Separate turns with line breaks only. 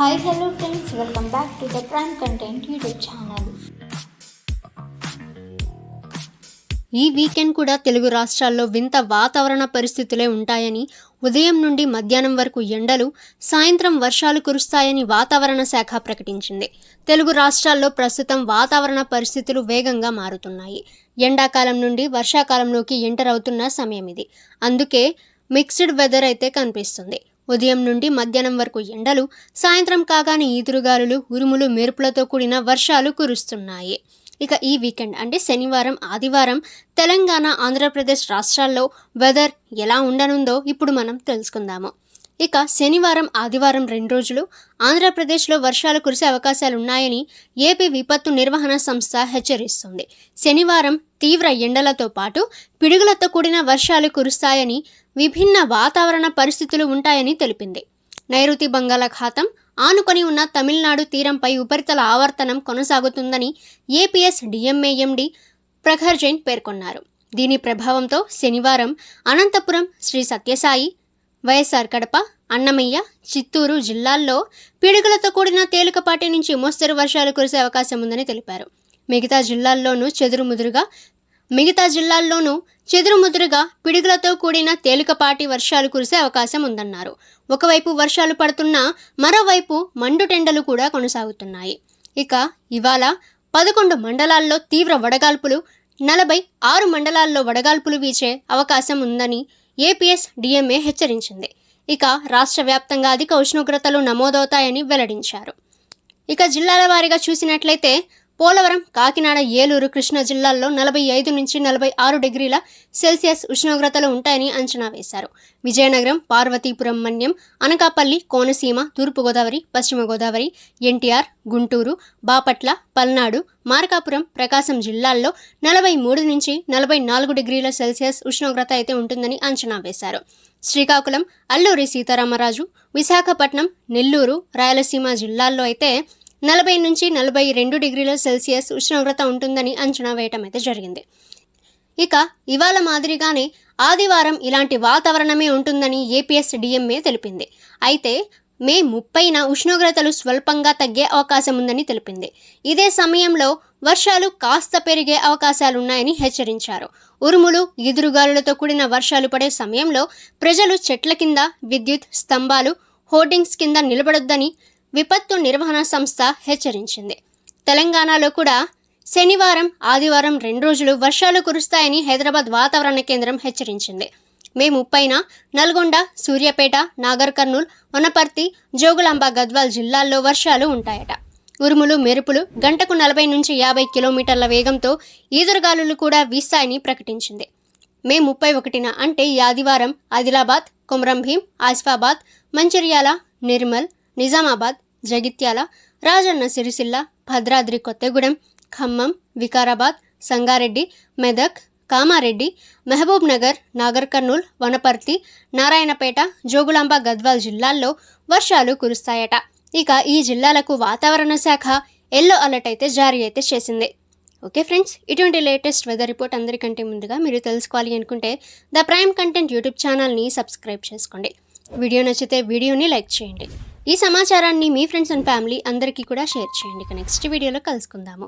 Hi, hello friends, welcome back to the Prime Content YouTube channel.
ఈ weekend కూడా తెలుగు రాష్ట్రాల్లో వింత వాతావరణ పరిస్థితులే ఉంటాయని, ఉదయం నుండి మధ్యాహ్నం వరకు ఎండలు, సాయంత్రం వర్షాలు కురుస్తాయని వాతావరణ శాఖ ప్రకటించింది. తెలుగు రాష్ట్రాల్లో ప్రస్తుతం వాతావరణ పరిస్థితులు వేగంగా మారుతున్నాయి. ఎండాకాలం నుండి వర్షాకాలంలోకి ఎంటర్ అవుతున్న సమయం ఇది. అందుకే మిక్స్డ్ వెదర్ అయితే కనిపిస్తుంది. ఉదయం నుండి మధ్యాహ్నం వరకు ఎండలు, సాయంత్రం కాగానే ఈదురుగాలులు, ఉరుములు, మెరుపులతో కూడిన వర్షాలు కురుస్తున్నాయి. ఇక ఈ వీకెండ్ అంటే శనివారం, ఆదివారం తెలంగాణ, ఆంధ్రప్రదేశ్ రాష్ట్రాల్లో వెదర్ ఎలా ఉండనుందో ఇప్పుడు మనం తెలుసుకుందాము. ఇక శనివారం, ఆదివారం 2 రోజులు ఆంధ్రప్రదేశ్లో వర్షాలు కురిసే అవకాశాలున్నాయని ఏపీ విపత్తు నిర్వహణ సంస్థ హెచ్చరిస్తుంది. శనివారం తీవ్ర ఎండలతో పాటు పిడుగులతో కూడిన వర్షాలు కురుస్తాయని, విభిన్న వాతావరణ పరిస్థితులు ఉంటాయని తెలిపింది. నైరుతి బంగాళాఖాతం ఆనుకొని ఉన్న తమిళనాడు తీరంపై ఉపరితల ఆవర్తనం కొనసాగుతుందని ఏపీఎస్ డిఎంఏఎండి ప్రఖర్ జైన్ పేర్కొన్నారు. దీని ప్రభావంతో శనివారం అనంతపురం, శ్రీ సత్యసాయి, వైఎస్ఆర్ కడప, అన్నమయ్య, చిత్తూరు జిల్లాల్లో పిడుగులతో కూడిన తేలికపాటి నుంచి మోస్తరు వర్షాలు కురిసే అవకాశం ఉందని తెలిపారు. మిగతా జిల్లాల్లోనూ చెదురుముదురుగా పిడుగులతో కూడిన తేలికపాటి వర్షాలు కురిసే అవకాశం ఉందన్నారు. ఒకవైపు వర్షాలు పడుతున్నా మరోవైపు మండుటెండలు కూడా కొనసాగుతున్నాయి. ఇక ఇవాళ 11 మండలాల్లో తీవ్ర వడగాల్పులు, 46 మండలాల్లో వడగాల్పులు వీచే అవకాశం ఉందని ఏపీఎస్ డిఎంఏ హెచ్చరించింది. ఇక రాష్ట్ర వ్యాప్తంగా అధిక ఉష్ణోగ్రతలు నమోదవుతాయని వెల్లడించారు. ఇక జిల్లాల వారీగా చూసినట్లయితే పోలవరం, కాకినాడ, ఏలూరు, కృష్ణా జిల్లాల్లో 45 నుంచి 46 డిగ్రీల సెల్సియస్ ఉష్ణోగ్రతలు ఉంటాయని అంచనా వేశారు. విజయనగరం, పార్వతీపురం, మన్యం, అనకాపల్లి, కోనసీమ, తూర్పుగోదావరి, పశ్చిమ గోదావరి, ఎన్టీఆర్, గుంటూరు, బాపట్ల, పల్నాడు, మార్కాపురం, ప్రకాశం జిల్లాల్లో 43 నుంచి 44 డిగ్రీల సెల్సియస్ ఉష్ణోగ్రత అయితే ఉంటుందని అంచనా వేశారు. శ్రీకాకుళం, అల్లూరి సీతారామరాజు, విశాఖపట్నం, నెల్లూరు, రాయలసీమ జిల్లాల్లో అయితే 40 నుంచి 42 డిగ్రీల సెల్సియస్ ఉష్ణోగ్రత ఉంటుందని అంచనా వేయటం అయితే జరిగింది. ఇక ఇవాళ మాదిరిగానే ఆదివారం ఇలాంటి వాతావరణమే ఉంటుందని ఏపీఎస్ డిఎంఏ తెలిపింది. అయితే మే 30న ఉష్ణోగ్రతలు స్వల్పంగా తగ్గే అవకాశం ఉందని తెలిపింది. ఇదే సమయంలో వర్షాలు కాస్త పెరిగే అవకాశాలున్నాయని హెచ్చరించారు. ఉరుములు, ఈదురుగాలులతో కూడిన వర్షాలు పడే సమయంలో ప్రజలు చెట్ల కింద, విద్యుత్ స్తంభాలు, హోర్డింగ్స్ కింద నిలబడొద్దని విపత్తు నిర్వహణ సంస్థ హెచ్చరించింది. తెలంగాణలో కూడా శనివారం, ఆదివారం 2 రోజులు వర్షాలు కురుస్తాయని హైదరాబాద్ వాతావరణ కేంద్రం హెచ్చరించింది. మే 30న నల్గొండ, సూర్యాపేట, నాగర్ కర్నూల్, వనపర్తి, జోగులాంబ, గద్వాల్ జిల్లాల్లో వర్షాలు ఉంటాయట. ఉరుములు, మెరుపులు గంటకు 40 నుంచి 50 కిలోమీటర్ల వేగంతో ఈదురుగాలులు కూడా వీస్తాయని ప్రకటించింది. మే 31న అంటే ఈ ఆదివారం ఆదిలాబాద్, కొమరంభీం, ఆసిఫాబాద్, మంచిర్యాల, నిర్మల్, నిజామాబాద్, జగిత్యాల, రాజన్న సిరిసిల్ల, భద్రాద్రి కొత్తగూడెం, ఖమ్మం, వికారాబాద్, సంగారెడ్డి, మెదక్, కామారెడ్డి, మహబూబ్ నగర్, నాగర్ కర్నూల్, వనపర్తి, నారాయణపేట, జోగులాంబ, గద్వాల్ జిల్లాల్లో వర్షాలు కురుస్తాయట. ఇక ఈ జిల్లాలకు వాతావరణ శాఖ ఎల్లో అలర్ట్ అయితే జారీ అయితే చేసింది. ఓకే ఫ్రెండ్స్, ఇటువంటి లేటెస్ట్ వెదర్ రిపోర్ట్ అందరికంటే ముందుగా మీరు తెలుసుకోవాలి అనుకుంటే ద ప్రైమ్ కంటెంట్ యూట్యూబ్ ఛానల్ని సబ్స్క్రైబ్ చేసుకోండి. వీడియో నచ్చితే వీడియోని లైక్ చేయండి. ఈ సమాచారాన్ని మీ ఫ్రెండ్స్ అండ్ ఫ్యామిలీ అందరికీ కూడా షేర్ చేయండి. నెక్స్ట్ వీడియోలో కలుసుకుందాము.